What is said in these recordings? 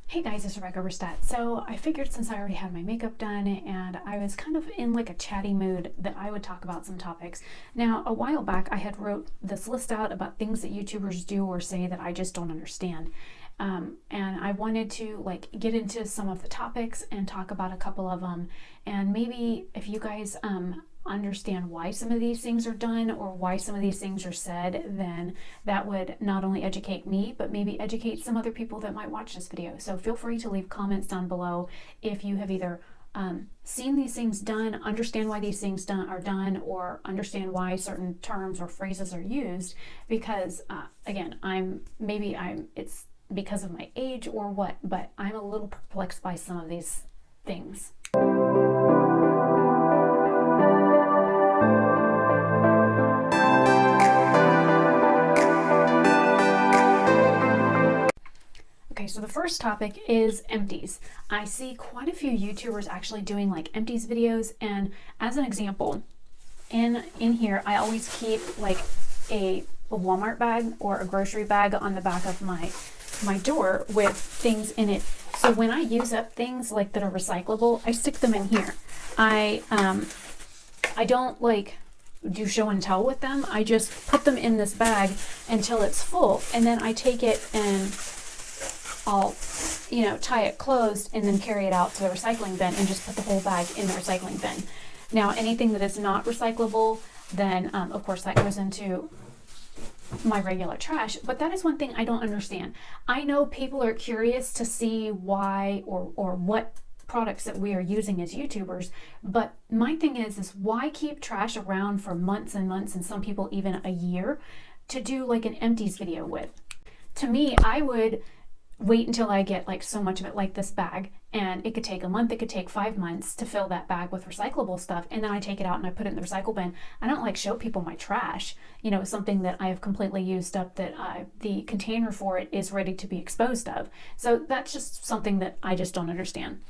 Hey guys, it's Rebecca Oberstadt. So I figured since I already had my makeup done and I was kind of in like a chatty mood that I would talk about some topics. Now, a while back I had wrote this list out about things that YouTubers do or say that I just don't understand. And I wanted to like get into some of the topics and talk about a couple of them. And maybe if you guys understand why some of these things are done or why some of these things are said, then that would not only educate me, but maybe educate some other people that might watch this video. So feel free to leave comments down below if you have either seen these things done, understand why these things are done, or understand why certain terms or phrases are used. Because again, it's because of my age or what, but I'm a little perplexed by some of these things. Okay, so the first topic is empties. I see quite a few YouTubers actually doing like empties videos, and as an example, in here I always keep like a Walmart bag or a grocery bag on the back of my door with things in it. So when I use up things like that are recyclable, I stick them in here. I don't like do show and tell with them. I just put them in this bag until it's full, and then I take it and I'll, tie it closed and then carry it out to the recycling bin and just put the whole bag in the recycling bin. Now, anything that is not recyclable, then of course that goes into my regular trash. But that is one thing I don't understand. I know people are curious to see why or what products that we are using as YouTubers, but my thing is why keep trash around for months and months, and some people even a year, to do like an empties video with? To me, I would wait until I get like so much of it, like this bag, and it could take a month, it could take 5 months to fill that bag with recyclable stuff, and then I take it out and I put it in the recycle bin. I don't like show people my trash, something that I have completely used up, that the container for it is ready to be exposed of. So that's just something that I just don't understand.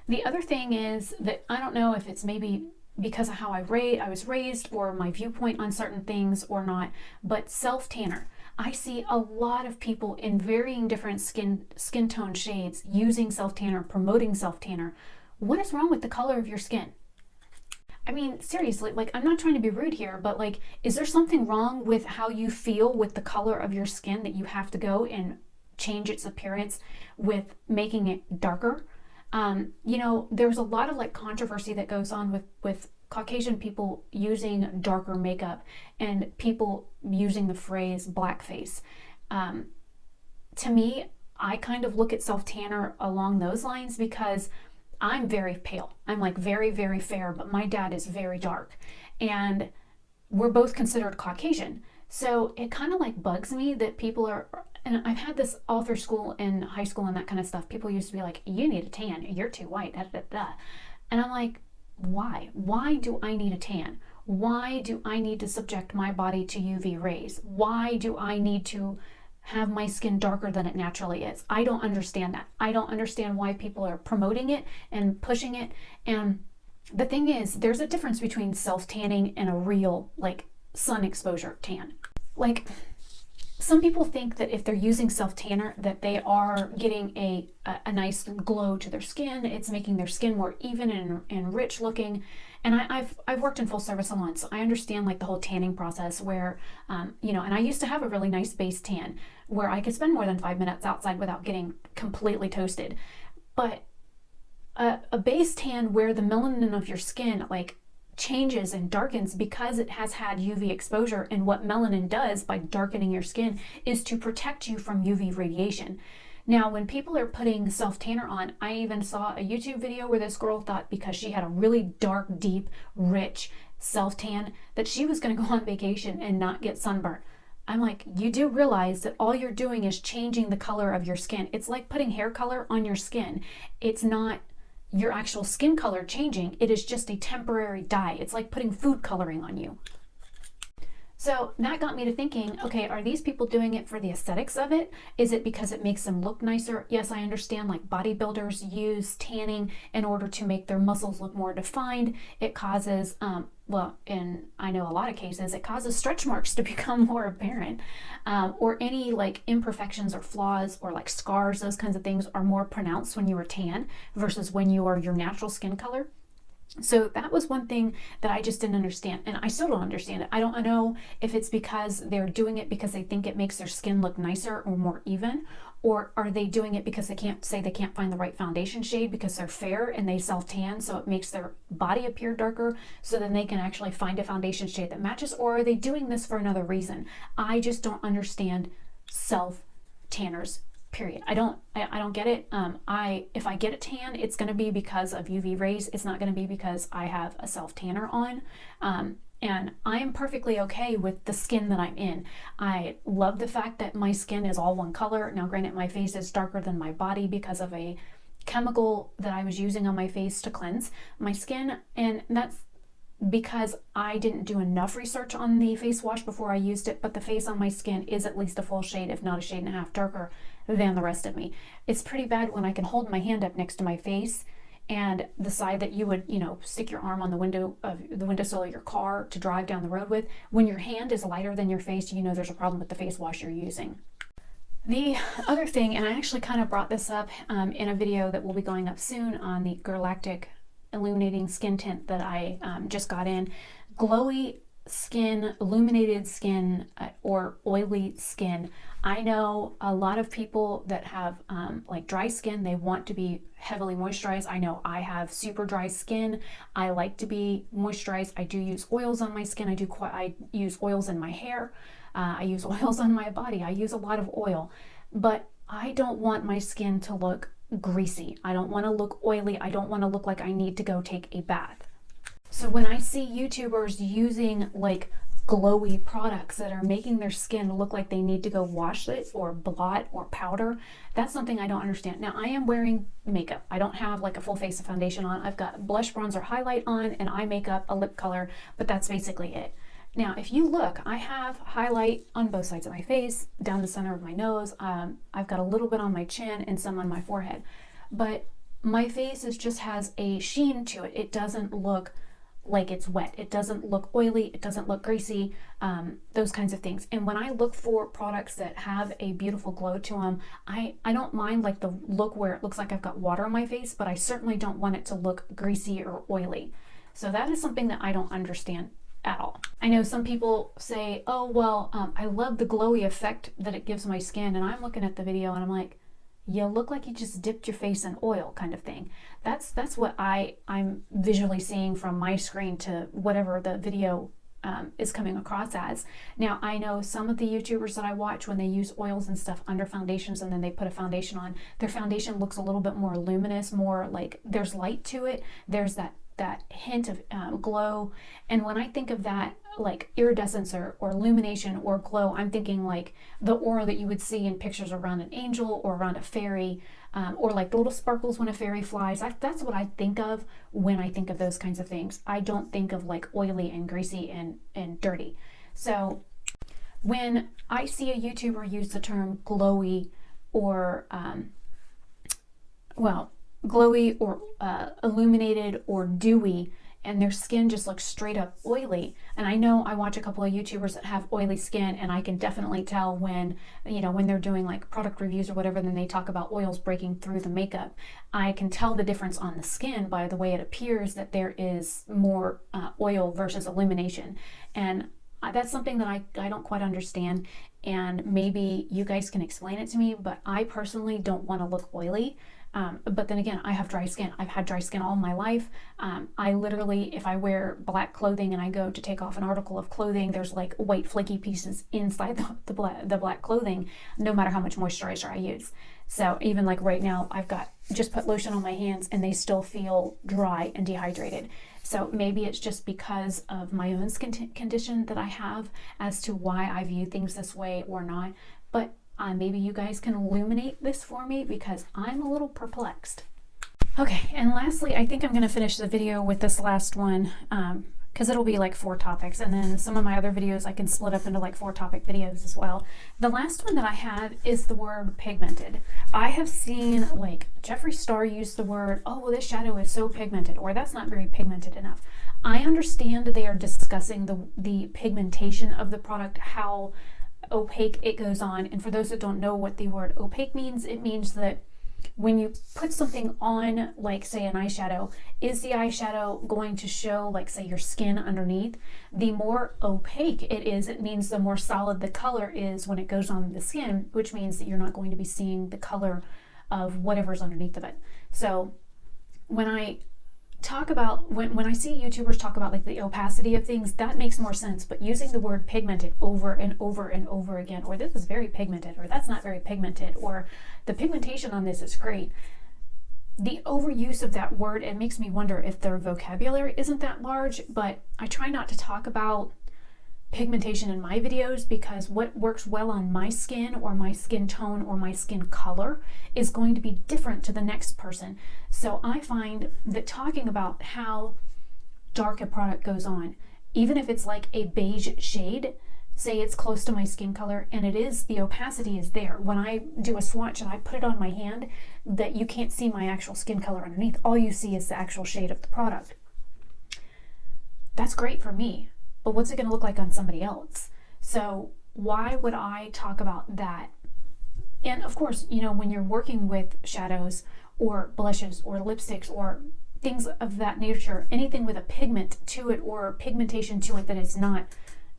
The other thing is that I don't know if it's maybe because of how I was raised or my viewpoint on certain things or not, but self-tanner. I see a lot of people in varying different skin tone shades using self-tanner, promoting self-tanner. What is wrong with the color of your skin? I mean, seriously, like, I'm not trying to be rude here, but like, is there something wrong with how you feel with the color of your skin that you have to go and change its appearance with making it darker? There's a lot of like controversy that goes on with Caucasian people using darker makeup and people using the phrase blackface. To me, I kind of look at self-tanner along those lines, because I'm very pale. I'm like very, very fair, but my dad is very dark, and we're both considered Caucasian. So it kind of like bugs me that people are, and I've had this all through school and high school and that kind of stuff. People used to be like, you need a tan, you're too white, da, da, da. And I'm like, why? Why do I need a tan? Why do I need to subject my body to UV rays? Why do I need to have my skin darker than it naturally is? I don't understand that. I don't understand why people are promoting it and pushing it. And the thing is, there's a difference between self-tanning and a real like sun exposure tan. Like, some people think that if they're using self-tanner that they are getting a nice glow to their skin. It's making their skin more even and rich looking. And I've worked in full service salons, so I understand like the whole tanning process where, and I used to have a really nice base tan where I could spend more than 5 minutes outside without getting completely toasted. But a base tan where the melanin of your skin like changes and darkens because it has had UV exposure, and what melanin does by darkening your skin is to protect you from UV radiation. Now, when people are putting self-tanner on, I even saw a YouTube video where this girl thought because she had a really dark, deep, rich self-tan that she was going to go on vacation and not get sunburnt. I'm like, you do realize that all you're doing is changing the color of your skin. It's like putting hair color on your skin. It's not your actual skin color changing. It is just a temporary dye. It's like putting food coloring on you. So that got me to thinking, okay, are these people doing it for the aesthetics of it? Is it because it makes them look nicer? Yes, I understand like bodybuilders use tanning in order to make their muscles look more defined. It causes, well, in I know a lot of cases, it causes stretch marks to become more apparent, or any like imperfections or flaws or like scars, those kinds of things are more pronounced when you are tan versus when you are your natural skin color. So that was one thing that I just didn't understand, and I still don't understand it. I don't know if it's because they're doing it because they think it makes their skin look nicer or more even, or are they doing it because they can't find the right foundation shade because they're fair and they self-tan, so it makes their body appear darker, so then they can actually find a foundation shade that matches, or are they doing this for another reason? I just don't understand self-tanners. Period. I don't get it. If I get a tan, it's going to be because of UV rays. It's not going to be because I have a self tanner on. And I am perfectly okay with the skin that I'm in. I love the fact that my skin is all one color. Now, granted, my face is darker than my body because of a chemical that I was using on my face to cleanse my skin, and that's because I didn't do enough research on the face wash before I used it, but the face on my skin is at least a full shade, if not a shade and a half darker than the rest of me. It's pretty bad when I can hold my hand up next to my face, and the side that you would, stick your arm on the windowsill of your car to drive down the road with, when your hand is lighter than your face, there's a problem with the face wash you're using. The other thing, and I actually kind of brought this up in a video that will be going up soon on the Galactic illuminating skin tint that I just got in. Glowy skin, illuminated skin, or oily skin. I know a lot of people that have like dry skin, they want to be heavily moisturized. I know I have super dry skin. I like to be moisturized. I do use oils on my skin. I use oils in my hair. I use oils on my body. I use a lot of oil, but I don't want my skin to look greasy. I don't want to look oily. I don't want to look like I need to go take a bath. So when I see YouTubers using like glowy products that are making their skin look like they need to go wash it or blot or powder, that's something I don't understand. Now, I am wearing makeup. I don't have like a full face of foundation on. I've got blush, bronzer, highlight on, and eye makeup, a lip color, but that's basically it. Now, if you look, I have highlight on both sides of my face, down the center of my nose. I've got a little bit on my chin and some on my forehead, but my face just has a sheen to it. It doesn't look like it's wet. It doesn't look oily. It doesn't look greasy, those kinds of things. And when I look for products that have a beautiful glow to them, I don't mind like the look where it looks like I've got water on my face, but I certainly don't want it to look greasy or oily. So that is something that I don't understand at all. I know some people say, oh, well, I love the glowy effect that it gives my skin. And I'm looking at the video and I'm like, you look like you just dipped your face in oil, kind of thing. That's what I'm visually seeing from my screen to whatever the video is coming across as. Now, I know some of the YouTubers that I watch, when they use oils and stuff under foundations and then they put a foundation on, their foundation looks a little bit more luminous, more like there's light to it. There's that hint of glow. And when I think of that, like iridescence or illumination or glow, I'm thinking like the aura that you would see in pictures around an angel or around a fairy, or like the little sparkles when a fairy flies. That's what I think of when I think of those kinds of things. I don't think of like oily and greasy and dirty. So when I see a YouTuber use the term glowy or glowy or illuminated or dewy, and their skin just looks straight up oily. And I know I watch a couple of YouTubers that have oily skin, and I can definitely tell when they're doing like product reviews or whatever, then they talk about oils breaking through the makeup. I can tell the difference on the skin by the way it appears that there is more oil versus illumination. And that's something that I don't quite understand, and maybe you guys can explain it to me, but I personally don't want to look oily. But then again, I have dry skin. I've had dry skin all my life. I literally, if I wear black clothing and I go to take off an article of clothing, there's like white flaky pieces inside the black clothing, no matter how much moisturizer I use. So even like right now, I've just put lotion on my hands and they still feel dry and dehydrated. So maybe it's just because of my own skin condition that I have as to why I view things this way or not. But maybe you guys can illuminate this for me, because I'm a little perplexed. Okay, and lastly, I think I'm going to finish the video with this last one. because it'll be like 4 topics, and then some of my other videos I can split up into like 4 topic videos as well. The last one that I have is the word pigmented. I have seen like Jeffree Star use the word, oh, well, this shadow is so pigmented, or that's not very pigmented enough. I understand they are discussing the pigmentation of the product, how opaque it goes on. And for those that don't know what the word opaque means, it means that when you put something on, like say an eyeshadow, is the eyeshadow going to show, like say your skin underneath? The more opaque it is, it means the more solid the color is when it goes on the skin, which means that you're not going to be seeing the color of whatever's underneath of it. So when I talk about, when I see YouTubers talk about like the opacity of things, that makes more sense. But using the word pigmented over and over and over again, or this is very pigmented, or that's not very pigmented, or the pigmentation on this is great, the overuse of that word, it makes me wonder if their vocabulary isn't that large. But I try not to talk about pigmentation in my videos, because what works well on my skin or my skin tone or my skin color is going to be different to the next person. So I find that talking about how dark a product goes on, even if it's like a beige shade, say it's close to my skin color, and it is, the opacity is there. When I do a swatch and I put it on my hand, that you can't see my actual skin color underneath. All you see is the actual shade of the product. That's great for me, but what's it going to look like on somebody else? So why would I talk about that? And of course, you know, when you're working with shadows or blushes or lipsticks or things of that nature, anything with a pigment to it or pigmentation to it that is not,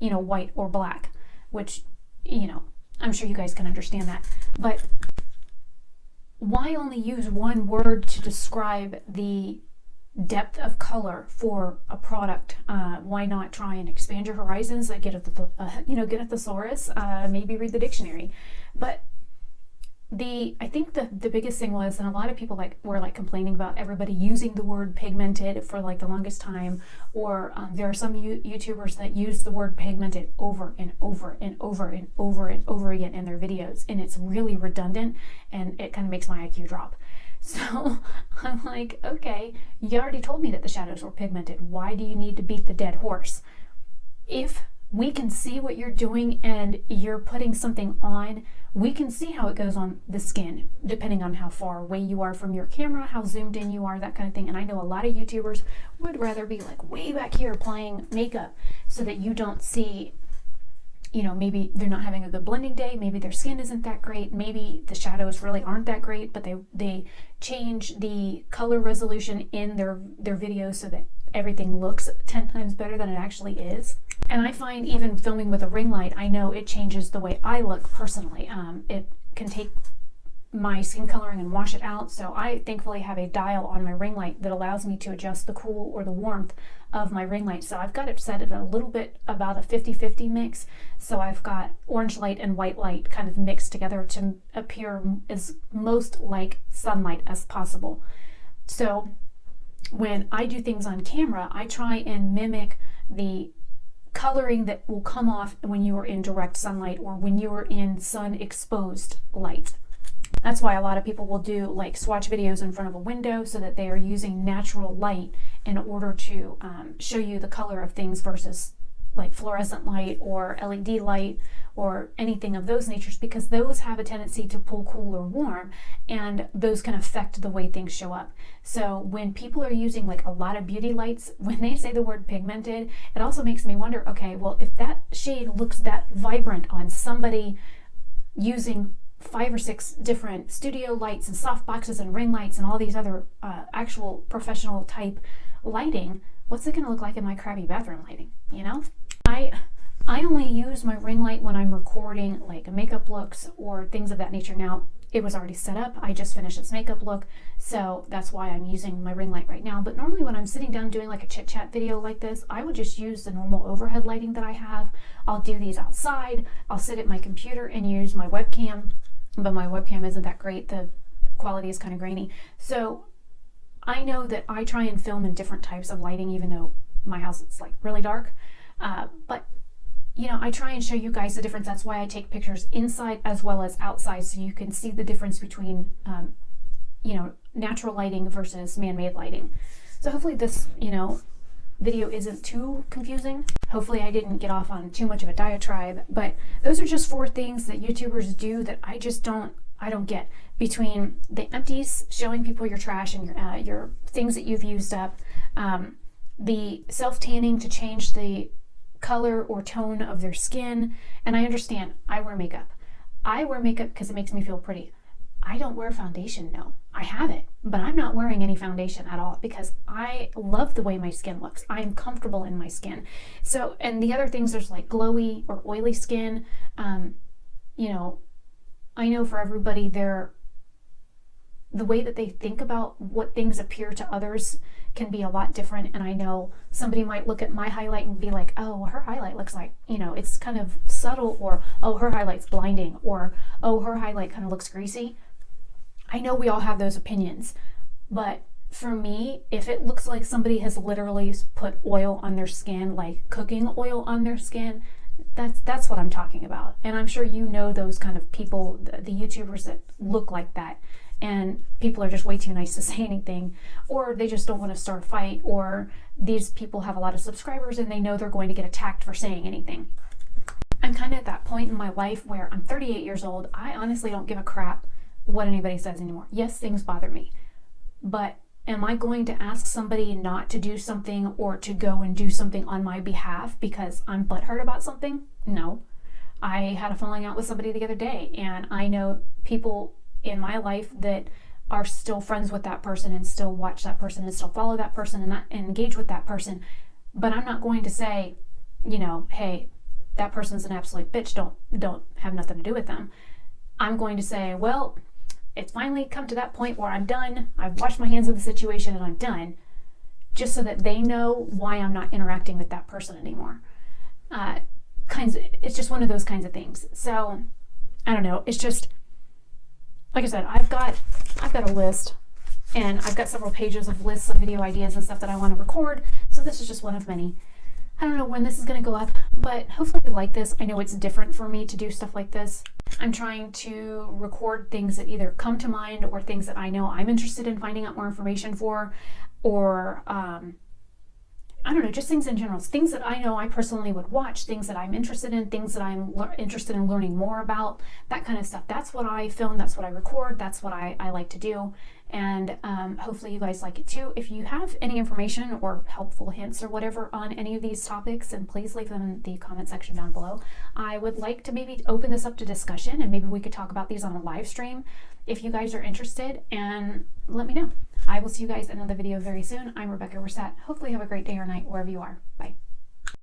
you know, white or black, which, you know, I'm sure you guys can understand that. But why only use one word to describe the depth of color for a product? Why not try and expand your horizons? Get at the get a thesaurus, maybe read the dictionary. But I think the biggest thing was, and a lot of people were complaining about everybody using the word pigmented for like the longest time, or there are some YouTubers that use the word pigmented over and over and over and over and over again in their videos, and it's really redundant, and it kind of makes my IQ drop. So I'm like, okay, you already told me that the shadows were pigmented. Why do you need to beat the dead horse? If we can see what you're doing and you're putting something on, we can see how it goes on the skin, depending on how far away you are from your camera, how zoomed in you are, that kind of thing. And I know a lot of YouTubers would rather be like way back here applying makeup so that you don't see, you know, maybe they're not having a good blending day, maybe their skin isn't that great, maybe the shadows really aren't that great, but they change the color resolution in their videos so that everything looks 10 times better than it actually is. And I find even filming with a ring light, I know it changes the way I look personally. It can take my skin coloring and wash it out. So I thankfully have a dial on my ring light that allows me to adjust the cool or the warmth of my ring light. So I've got it set at a little bit about a 50-50 mix. So I've got orange light and white light kind of mixed together to appear as most like sunlight as possible. So when I do things on camera, I try and mimic the coloring that will come off when you are in direct sunlight or when you are in sun exposed light. That's why a lot of people will do like swatch videos in front of a window so that they are using natural light in order to show you the color of things versus like fluorescent light or LED light or anything of those natures, because those have a tendency to pull cool or warm, and those can affect the way things show up. So when people are using like a lot of beauty lights, when they say the word pigmented, it also makes me wonder, okay, well, if that shade looks that vibrant on somebody using 5 or 6 different studio lights and soft boxes and ring lights and all these other actual professional type lighting, what's it going to look like in my crappy bathroom lighting, you know? I only use my ring light when I'm recording like makeup looks or things of that nature. Now, it was already set up. I just finished its makeup look, so that's why I'm using my ring light right now. But normally when I'm sitting down doing like a chit chat video like this, I would just use the normal overhead lighting that I have. I'll do these outside. I'll sit at my computer and use my webcam, but my webcam isn't that great. The quality is kind of grainy. So I know that I try and film in different types of lighting, even though my house is like really dark. But you know, I try and show you guys the difference. That's why I take pictures inside as well as outside, so you can see the difference between, you know, natural lighting versus man-made lighting. So hopefully this, you know, video isn't too confusing. Hopefully I didn't get off on too much of a diatribe, but those are just 4 things that YouTubers do that I don't get. Between the empties, showing people your trash and your things that you've used up, the self-tanning to change the color or tone of their skin. And I understand, I wear makeup. I wear makeup because it makes me feel pretty. I don't wear foundation, no. I have it, but I'm not wearing any foundation at all because I love the way my skin looks. I'm comfortable in my skin. So, and the other things, there's like glowy or oily skin. You know, I know for everybody, the way that they think about what things appear to others can be a lot different. And I know somebody might look at my highlight and be like, oh, her highlight looks like, you know, it's kind of subtle, or, oh, her highlight's blinding, or, oh, her highlight kind of looks greasy. I know we all have those opinions, but for me, if it looks like somebody has literally put oil on their skin, like cooking oil on their skin, that's what I'm talking about. And I'm sure you know those kind of people, the YouTubers that look like that. And people are just way too nice to say anything, or they just don't want to start a fight, or these people have a lot of subscribers and they know they're going to get attacked for saying anything. I'm kind of at that point in my life where I'm 38 years old. I honestly don't give a crap what anybody says anymore. Yes, things bother me, but am I going to ask somebody not to do something or to go and do something on my behalf because I'm butthurt about something? No. I had a falling out with somebody the other day, and I know people in my life that are still friends with that person and still watch that person and still follow that person and engage with that person. But I'm not going to say, you know, hey, that person's an absolute bitch, don't have nothing to do with them. I'm going to say, well, it's finally come to that point where I'm done. I've washed my hands of the situation and I'm done, just so that they know why I'm not interacting with that person anymore. It's just one of those kinds of things. So I don't know. It's just, like I said, I've got a list, and I've got several pages of lists of video ideas and stuff that I want to record. So this is just one of many. I don't know when this is going to go up, but hopefully you like this. I know it's different for me to do stuff like this. I'm trying to record things that either come to mind or things that I know I'm interested in finding out more information for, or I don't know, just things in general. Things that I know I personally would watch, things that I'm interested in, things that I'm interested in learning more about, that kind of stuff. That's what I film, that's what I record, that's what I like to do. And hopefully you guys like it too. If you have any information or helpful hints or whatever on any of these topics, then please leave them in the comment section down below. I would like to maybe open this up to discussion, and maybe we could talk about these on a live stream if you guys are interested, and let me know. I will see you guys in another video very soon. I'm Rebecca Oberstadt. Hopefully you have a great day or night wherever you are. Bye.